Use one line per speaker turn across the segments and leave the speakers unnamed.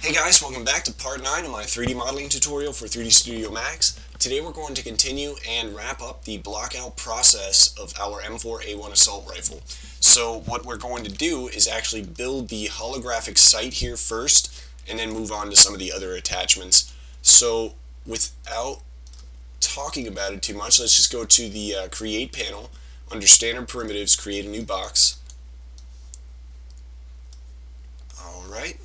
Hey guys, welcome back to part 9 of my 3D modeling tutorial for 3D Studio Max. Today we're going to continue and wrap up the blockout process of our M4A1 assault rifle. So what we're going to do is actually build the holographic sight here first and then move on to some of the other attachments. So without talking about it too much, let's just go to the create panel. Under standard primitives, create a new box. Alright.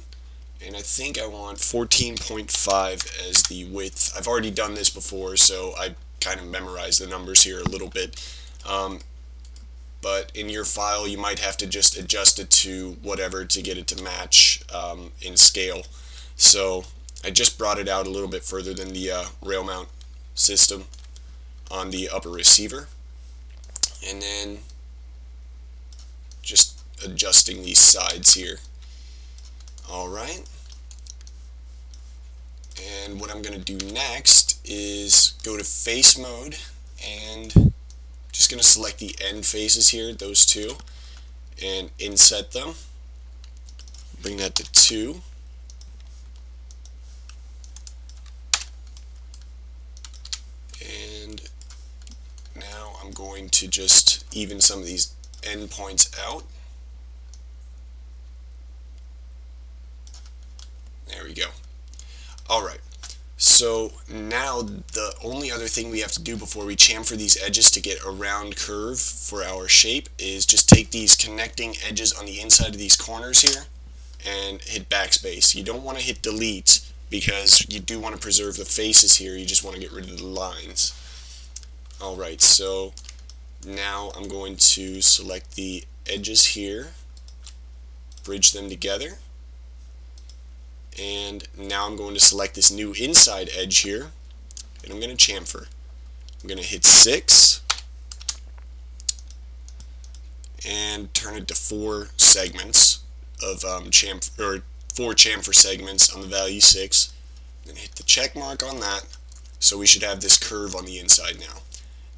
And I think I want 14.5 as the width. I've already done this before, so I kind of memorized the numbers here a little bit. But in your file, you might have to just adjust it to whatever to get it to match in scale. So I just brought it out a little bit further than the rail mount system on the upper receiver. And then just adjusting these sides here. Alright, and what I'm going to do next is go to face mode and just going to select the end faces here, those two, and inset them. Bring that to 2. And now I'm going to just even some of these end points out. There we go. Alright, so now the only other thing we have to do before we chamfer these edges to get a round curve for our shape is just take these connecting edges on the inside of these corners here and hit backspace. You don't want to hit delete because you do want to preserve the faces here, you just want to get rid of the lines. Alright, so now I'm going to select the edges here, bridge them together. And now I'm going to select this new inside edge here, and I'm going to chamfer. I'm going to hit 6 and turn it to 4 segments of 4 chamfer segments on the value 6. Then hit the check mark on that, so we should have this curve on the inside now.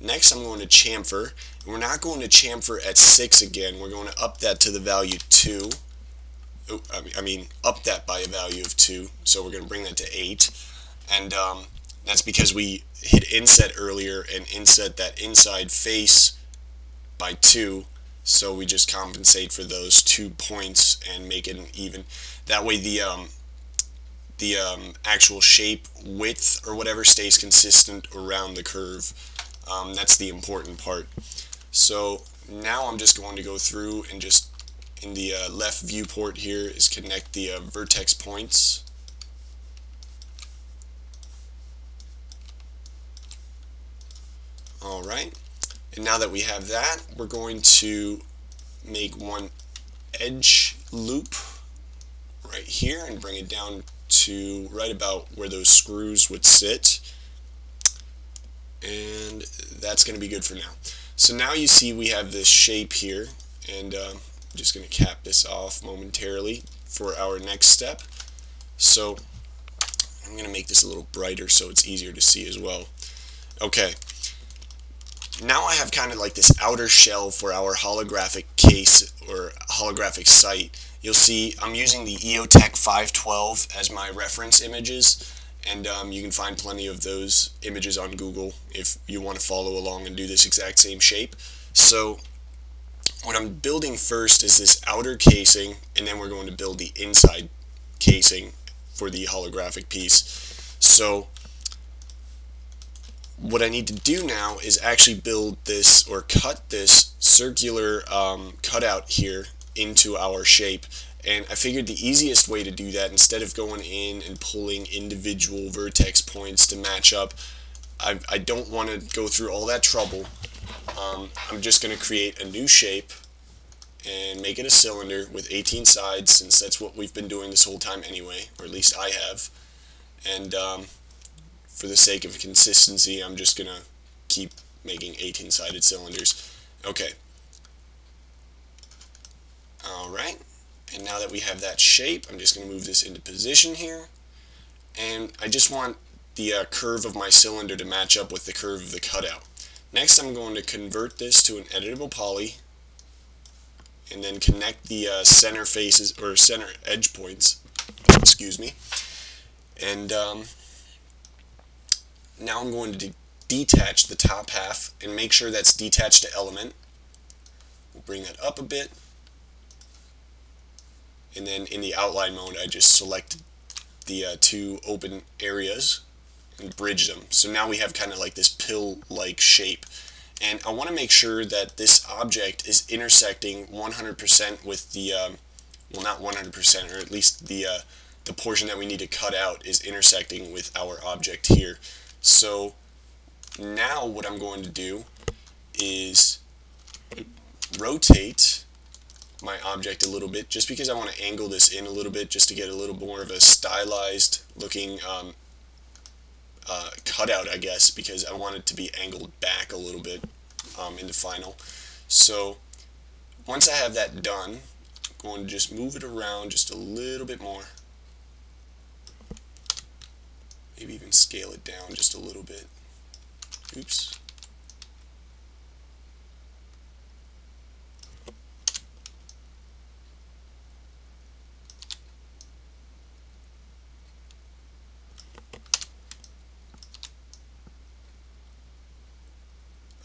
Next I'm going to chamfer, and we're not going to chamfer at 6 again, we're going to up that to the value 2. Up that by a value of 2, so we're going to bring that to 8, and that's because we hit inset earlier and inset that inside face by 2, so we just compensate for those 2 points and make it an even. That way the actual shape width or whatever stays consistent around the curve. That's the important part. So now I'm just going to go through and just in the left viewport here is connect the vertex points. Alright, and now that we have that, we're going to make one edge loop right here and bring it down to right about where those screws would sit. And that's going to be good for now. So now you see we have this shape here, and I'm just going to cap this off momentarily for our next step. So I'm going to make this a little brighter so it's easier to see as well. Okay, now I have kind of like this outer shell for our holographic case or holographic sight. You'll see I'm using the EOTech 512 as my reference images, and you can find plenty of those images on Google if you want to follow along and do this exact same shape. So what I'm building first is this outer casing, and then we're going to build the inside casing for the holographic piece. So what I need to do now is actually build this or cut this circular cutout here into our shape. And I figured the easiest way to do that, instead of going in and pulling individual vertex points to match up, I don't want to go through all that trouble. I'm just going to create a new shape and make it a cylinder with 18 sides, since that's what we've been doing this whole time anyway, or at least I have. And for the sake of consistency, I'm just going to keep making 18-sided cylinders. Okay. Alright, and now that we have that shape, I'm just going to move this into position here. And I just want the curve of my cylinder to match up with the curve of the cutout. Next I'm going to convert this to an editable poly, and then connect the center faces or center edge points Excuse me. And now I'm going to detach the top half and make sure that's detached to element. We'll bring that up a bit. And then in the outline mode, I just selected the two open areas and bridge them. So now we have kind of like this pill-like shape. And I want to make sure that this object is intersecting 100% with the, well, not 100%, or at least the portion that we need to cut out is intersecting with our object here. So now what I'm going to do is rotate my object a little bit, just because I want to angle this in a little bit just to get a little more of a stylized looking cutout, I guess, because I want it to be angled back a little bit in the final. So once I have that done, I'm going to just move it around just a little bit more. Maybe even scale it down just a little bit. Oops.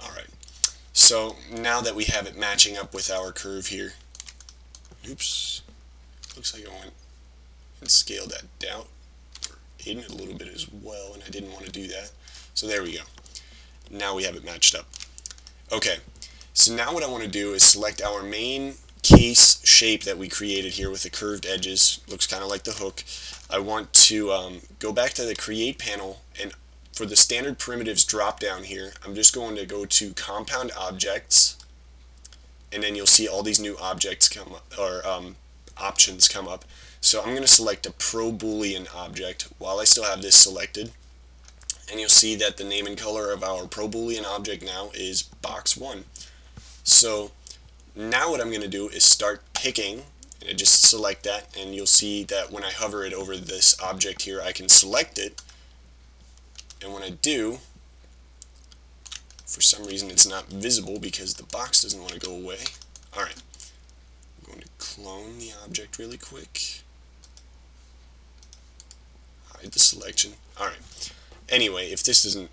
Alright. So now that we have it matching up with our curve here, oops, looks like I went and scaled that down, or in a little bit as well, and I didn't want to do that. So there we go. Now we have it matched up. Okay, so now what I want to do is select our main case shape that we created here with the curved edges. Looks kind of like the hook. I want to go back to the create panel, and for the standard primitives drop down here, I'm just going to go to compound objects, and then you'll see all these new objects come up, or options come up. So I'm going to select a ProBoolean object while I still have this selected, and you'll see that the name and color of our ProBoolean object now is box1. So now what I'm going to do is start picking, and I just select that, and you'll see that when I hover it over this object here, I can select it, and when I do, for some reason it's not visible because the box doesn't want to go away. Alright, I'm going to clone the object really quick, hide the selection. Alright, anyway, if this doesn't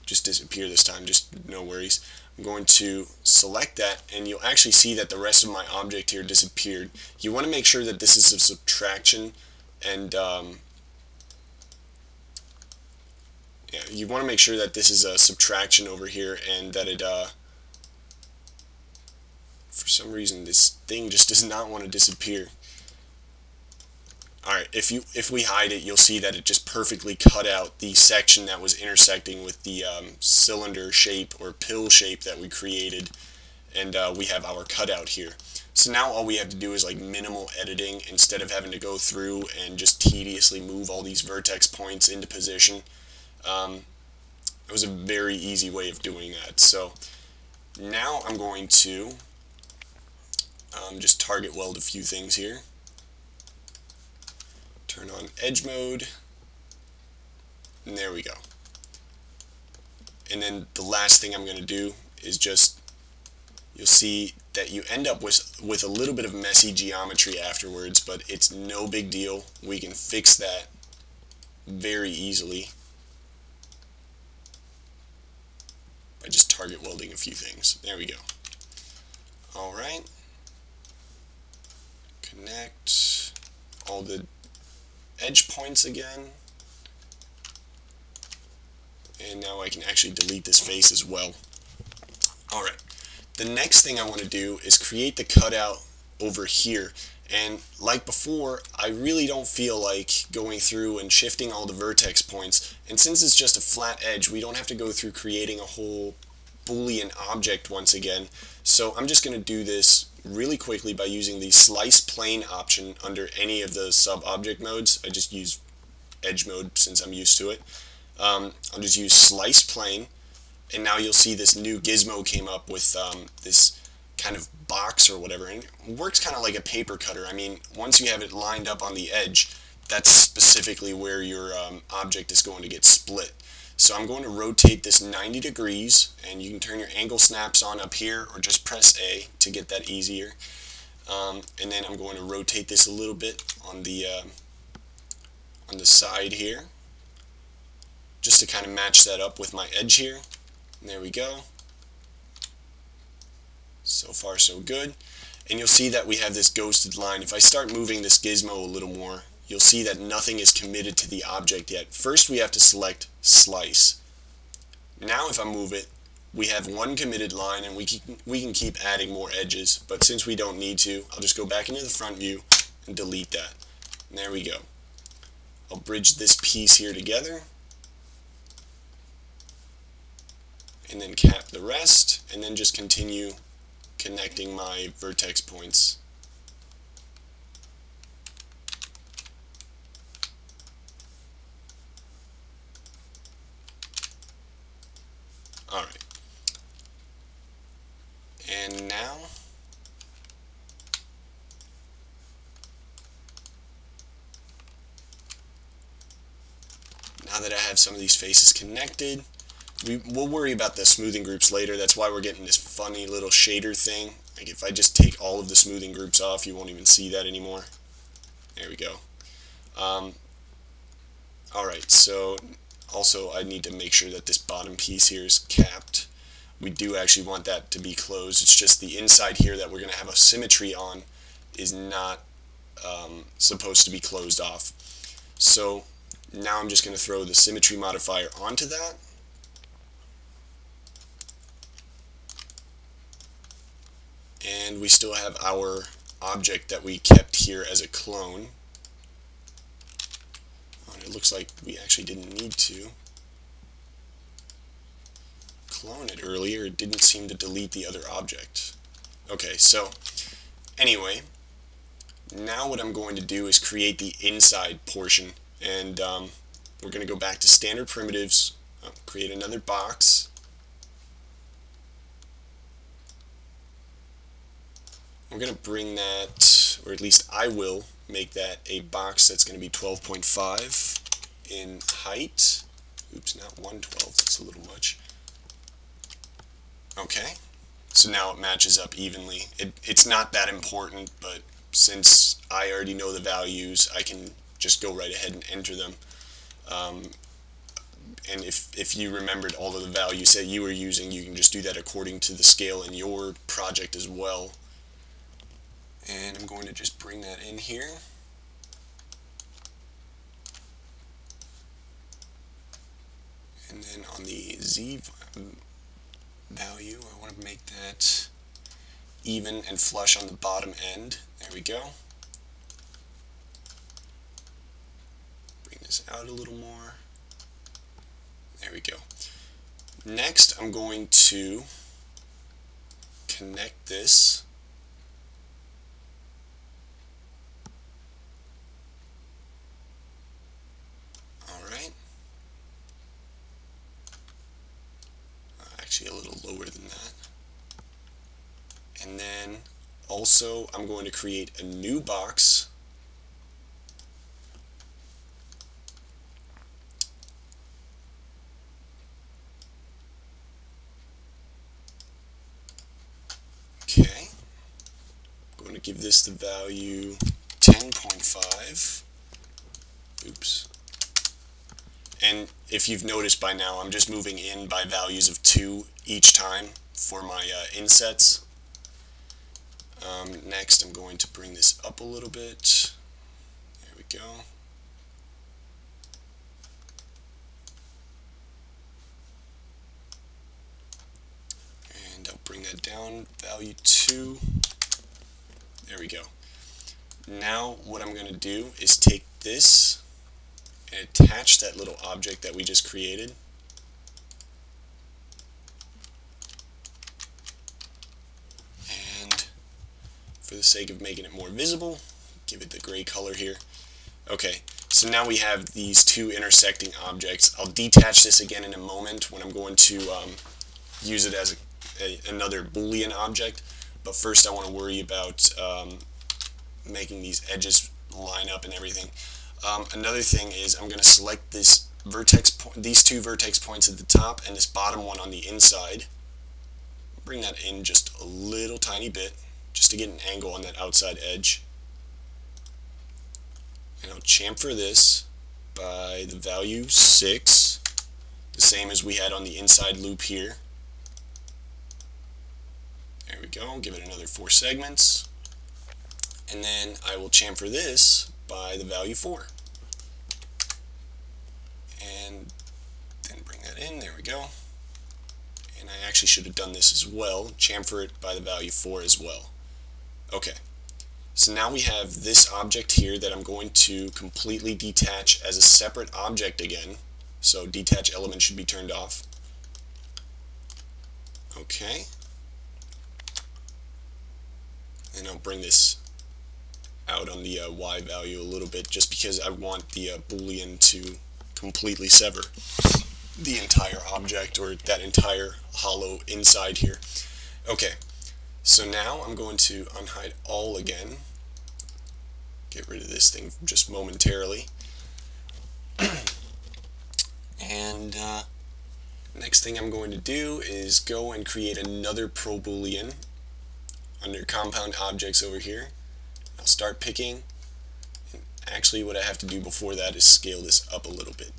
just disappear this time, just no worries. I'm going to select that, and you'll actually see that the rest of my object here disappeared. You want to make sure that this is a subtraction, and yeah, you want to make sure that this is a subtraction over here, and that it for some reason this thing just does not want to disappear. Alright, if we hide it, you'll see that it just perfectly cut out the section that was intersecting with the cylinder shape or pill shape that we created, and we have our cutout here. So now all we have to do is like minimal editing instead of having to go through and just tediously move all these vertex points into position. It was a very easy way of doing that. So now I'm going to just target weld a few things here. Turn on edge mode, and there we go. And then the last thing I'm going to do is just, you'll see that you end up with a little bit of messy geometry afterwards, but it's no big deal. We can fix that very easily by just target welding a few things. There we go. Alright. Connect all the edge points again, and now I can actually delete this face as well. Alright, the next thing I want to do is create the cutout over here, and like before, I really don't feel like going through and shifting all the vertex points, and since it's just a flat edge, we don't have to go through creating a whole Boolean object once again. So I'm just going to do this really quickly by using the slice plane option under any of the sub-object modes. I just use edge mode since I'm used to it. I'll just use slice plane, and now you'll see this new gizmo came up with this kind of box or whatever, and it works kind of like a paper cutter. I mean, once you have it lined up on the edge, that's specifically where your object is going to get split. So I'm going to rotate this 90 degrees, and you can turn your angle snaps on up here or just press A to get that easier. And then I'm going to rotate this a little bit on the on the side here, just to kind of match that up with my edge here. And there we go. So far so good. And you'll see that we have this ghosted line. If I start moving this gizmo a little more, you'll see that nothing is committed to the object yet. First we have to select slice. Now if I move it, we have one committed line, and we can keep adding more edges, but since we don't need to, I'll just go back into the front view and delete that. And there we go. I'll bridge this piece here together, and then cap the rest, and then just continue connecting my vertex points. Alright. And now that I have some of these faces connected, we'll worry about the smoothing groups later. That's why we're getting this funny little shader thing. Like if I just take all of the smoothing groups off, you won't even see that anymore. There we go. Alright, so also I need to make sure that this bottom piece here is capped. We do actually want that to be closed. It's just the inside here that we're going to have a symmetry on is not supposed to be closed off. So now I'm just going to throw the symmetry modifier onto that. And we still have our object that we kept here as a clone. And it looks like we actually didn't need to clone it earlier. It didn't seem to delete the other object. Okay, so anyway, now what I'm going to do is create the inside portion, and we're going to go back to standard primitives, create another box. We're going to bring that, or at least I will make that a box that's going to be 12.5 in height. Oops, not 1/12, that's a little much. Okay, so now it matches up evenly. It's not that important, but since I already know the values, I can just go right ahead and enter them. And if you remembered all of the values that you were using, you can just do that according to the scale in your project as well. And I'm going to just bring that in here. And then on the Z value, I want to make that even and flush on the bottom end. There we go. Bring this out a little more. There we go. Next, I'm going to connect this. Actually a little lower than that. And then also I'm going to create a new box. Okay. I'm going to give this the value 10.5. Oops. And if you've noticed by now, I'm just moving in by values of 2 each time for my insets. Next, I'm going to bring this up a little bit. There we go. And I'll bring that down, value 2. There we go. Now, what I'm going to do is take this and attach that little object that we just created. And for the sake of making it more visible, give it the gray color here. Okay, so now we have these two intersecting objects. I'll detach this again in a moment when I'm going to use it as another Boolean object, but first I want to worry about making these edges line up and everything. Another thing is I'm going to select this these two vertex points at the top and this bottom one on the inside. Bring that in just a little tiny bit, just to get an angle on that outside edge. And I'll chamfer this, by the value 6, the same as we had on the inside loop here. There we go, give it another 4 segments. And then I will chamfer this by the value 4. And then bring that in, there we go. And I actually should have done this as well, chamfer it by the value 4 as well. Okay, so now we have this object here that I'm going to completely detach as a separate object again. So detach element should be turned off. Okay. And I'll bring this out on the Y value a little bit just because I want the Boolean to completely sever the entire object or that entire hollow inside here. Okay, so now I'm going to unhide all again. Get rid of this thing just momentarily. And next thing I'm going to do is go and create another ProBoolean under compound objects over here. I'll start picking. And actually what I have to do before that is scale this up a little bit.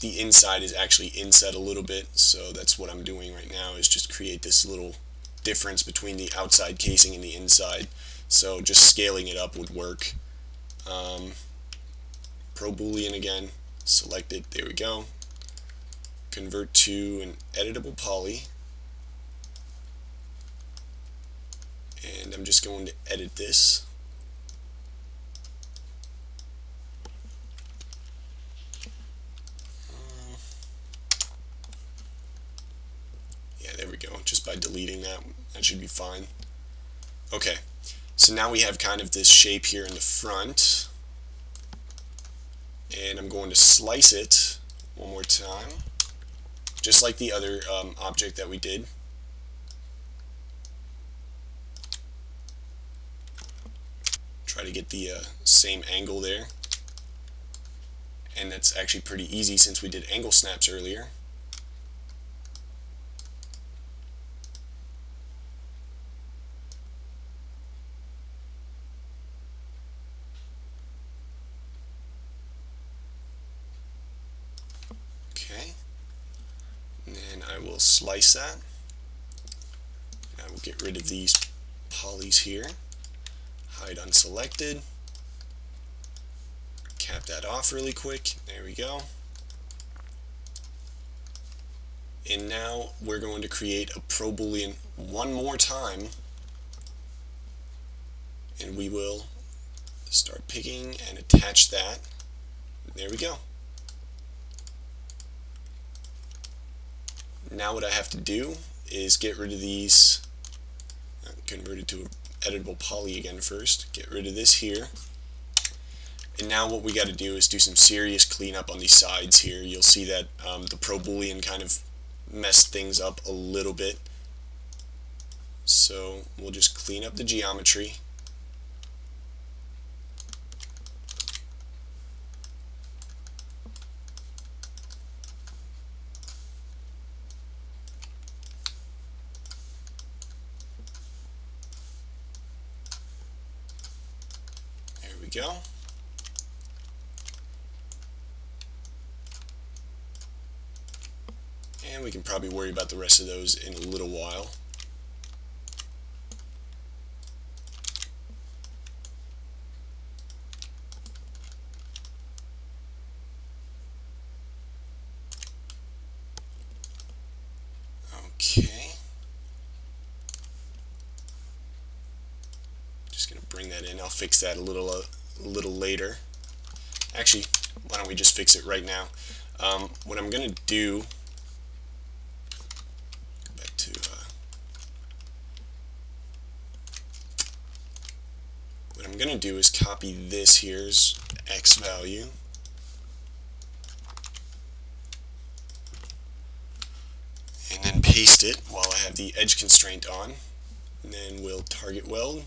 The inside is actually inset a little bit, so that's what I'm doing right now, is just create this little difference between the outside casing and the inside. So just scaling it up would work. ProBoolean again, select it, there we go. Convert to an editable poly. And I'm just going to edit this. Yeah, there we go. Just by deleting that, that should be fine. Okay, so now we have kind of this shape here in the front. And I'm going to slice it one more time, just like the other object that we did. Try to get the same angle there. And that's actually pretty easy since we did angle snaps earlier. Okay, and then I will slice that. I will get rid of these polys here. Hide unselected. Cap that off really quick. There we go. And now we're going to create a ProBoolean one more time. And we will start picking and attach that. There we go. Now what I have to do is get rid of these, convert it to an editable poly again first, get rid of this here. And now what we got to do is do some serious cleanup on these sides here. You'll see that the ProBoolean kind of messed things up a little bit. So we'll just clean up the geometry. There we go. And we can probably worry about the rest of those in a little while. Okay. Just going to bring that in. I'll fix that a little later. Actually, why don't we just fix it right now? What I'm going to do, go back to what I'm going to do is copy this here's X value. And then paste it while I have the edge constraint on. And then we'll target weld.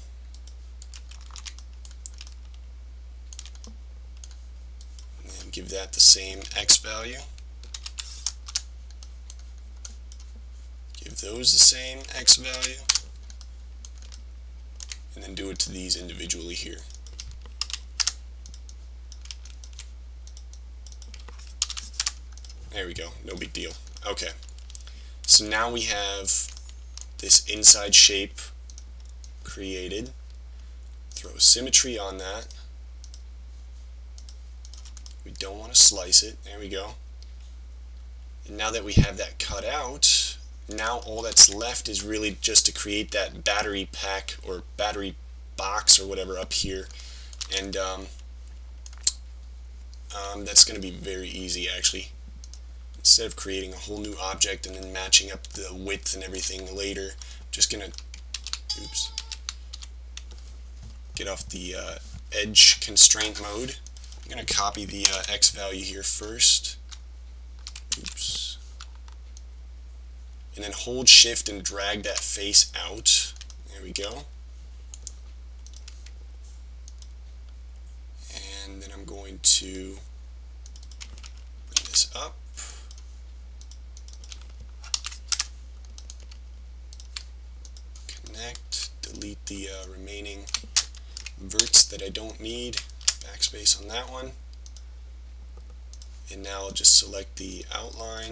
And then give that the same X value. Give those the same X value. And then do it to these individually here. There we go, no big deal. Okay, so now we have this inside shape created. Throw symmetry on that. We don't want to slice it. There we go. And now that we have that cut out, now all that's left is really just to create that battery pack or battery box or whatever up here. And that's going to be very easy actually. Instead of creating a whole new object and then matching up the width and everything later, I'm just going to, oops, get off the edge constraint mode. I'm going to copy the X value here first. Oops. And then hold shift and drag that face out. There we go. And then I'm going to bring this up. Connect, delete the remaining verts that I don't need. Backspace on that one. And now I'll just select the outline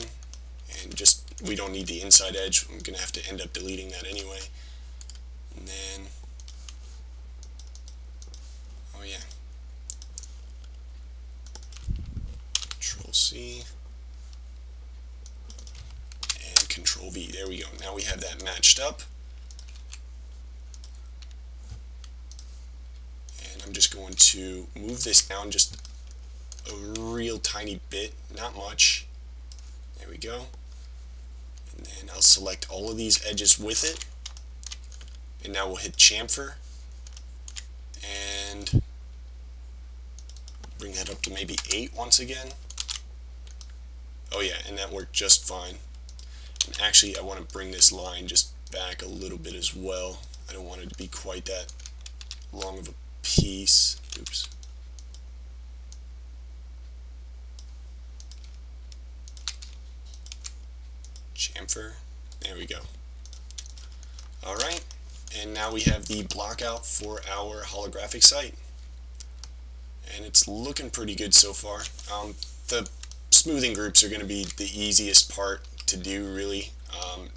and just, we don't need the inside edge. I'm going to have to end up deleting that anyway. And then, oh yeah, Control C and Control V. There we go. Now we have that matched up. And I'm just going to move this down just a real tiny bit, not much. There we go. And then I'll select all of these edges with it. And now we'll hit chamfer and bring that up to maybe 8 once again. Oh yeah, and that worked just fine. And actually I want to bring this line just back a little bit as well. I don't want it to be quite that long of a piece. Oops. Chamfer. There we go. Alright, and now we have the blockout for our holographic site. And it's looking pretty good so far. The smoothing groups are going to be the easiest part to do, really.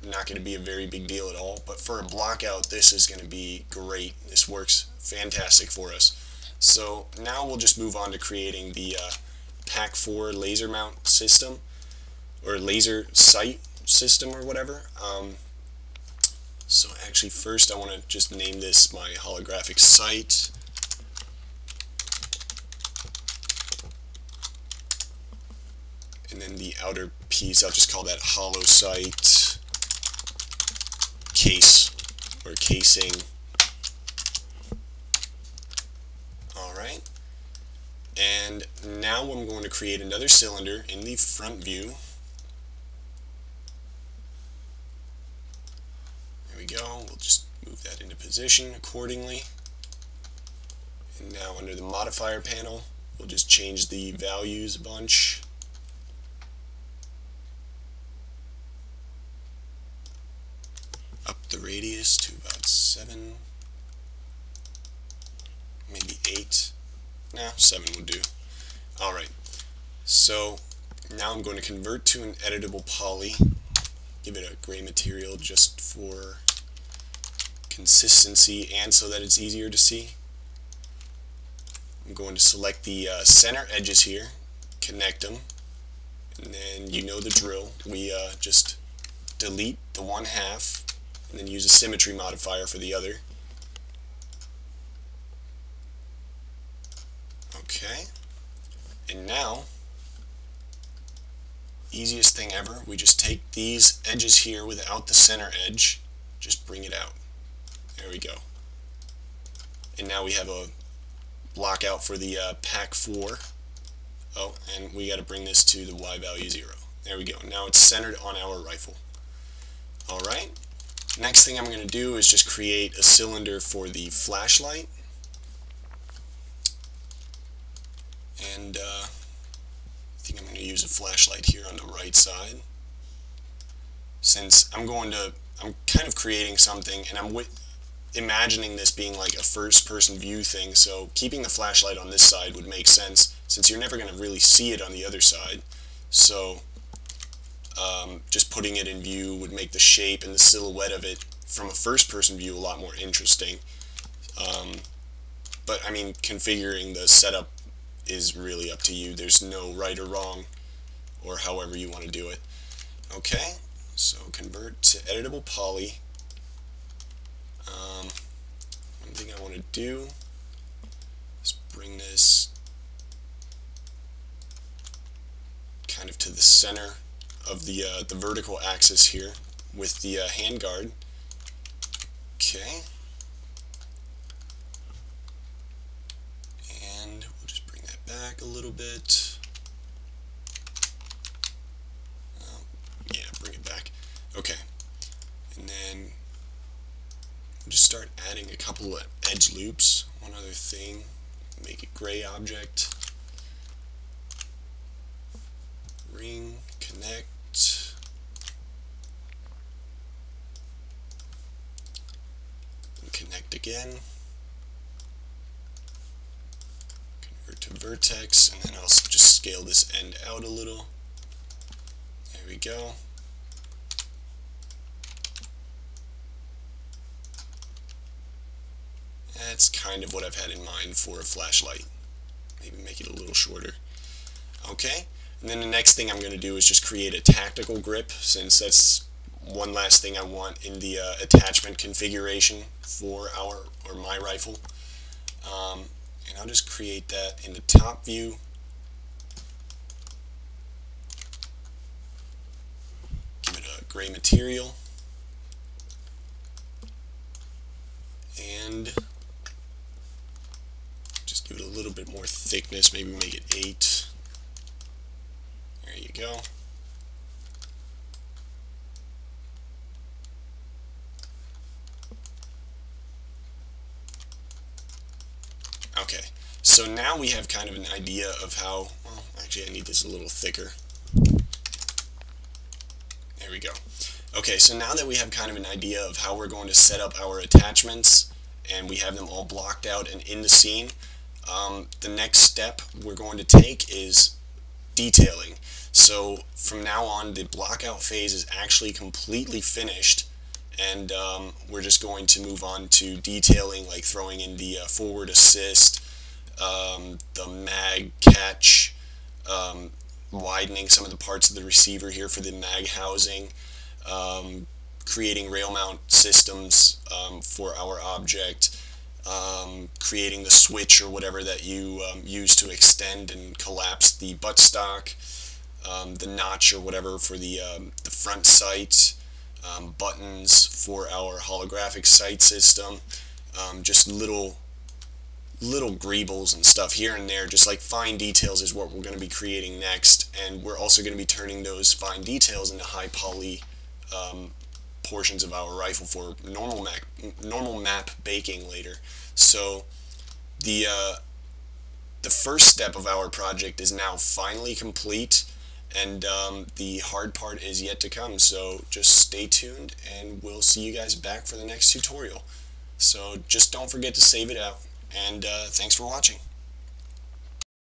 Not going to be a very big deal at all, but for a blockout this is going to be great. This works fantastic for us. So now we'll just move on to creating the Pack 4 laser mount system, or laser sight system or whatever. So actually first I want to just name this my holographic site. And then the outer piece, I'll just call that hollow site case or casing. Alright. And now I'm going to create another cylinder in the front view. There we go. We'll just move that into position accordingly. And now under the modifier panel, we'll just change the values a bunch. Up the radius to about 7, maybe 8. Nah, 7 would do. Alright, so now I'm going to convert to an editable poly, give it a gray material just for consistency and so that it's easier to see. I'm going to select the center edges here, connect them, and then you know the drill. We just delete the 1/2 and then use a symmetry modifier for the other. Okay, and now, easiest thing ever, we just take these edges here without the center edge, just bring it out. There we go. And now we have a blockout for the Pack 4. Oh, and we got to bring this to the Y value 0. There we go. Now it's centered on our rifle. Alright, next thing I'm going to do is just create a cylinder for the flashlight. And I think I'm going to use a flashlight here on the right side. Since I'm kind of creating something, and I'm imagining this being like a first-person view thing, so keeping the flashlight on this side would make sense, since you're never going to really see it on the other side. So just putting it in view would make the shape and the silhouette of it from a first-person view a lot more interesting. But I mean, configuring the setup is really up to you. There's no right or wrong, or however you want to do it. Okay, so convert to editable poly. One thing I want to do is bring this kind of to the center of the vertical axis here with the handguard. Okay, and we'll just bring that back a little bit. Yeah, bring it back. Okay, and then we'll just start adding a couple of edge loops. One other thing, make it gray object. Ring, connect. And connect again. Convert to vertex, and then I'll just scale this end out a little. There we go. That's kind of what I've had in mind for a flashlight. Maybe make it a little shorter. Okay, and then the next thing I'm going to do is just create a tactical grip, since that's one last thing I want in the attachment configuration for my rifle. And I'll just create that in the top view. Give it a gray material. And just give it a little bit more thickness, maybe make it 8. There you go. Okay, so now we have kind of an idea of how, well, actually I need this a little thicker. There we go. Okay, so now that we have kind of an idea of how we're going to set up our attachments, and we have them all blocked out and in the scene, the next step we're going to take is detailing. So from now on, the blockout phase is actually completely finished, and we're just going to move on to detailing, like throwing in the forward assist, the mag catch, widening some of the parts of the receiver here for the mag housing, creating rail mount systems for our object, creating the switch or whatever that you use to extend and collapse the buttstock, the notch or whatever for the front sight, buttons for our holographic sight system, just little greebles and stuff here and there, just like fine details is what we're going to be creating next, and we're also going to be turning those fine details into high poly portions of our rifle for normal map baking later. So the first step of our project is now finally complete, and the hard part is yet to come, so just stay tuned and we'll see you guys back for the next tutorial. So just don't forget to save it out, and thanks for watching.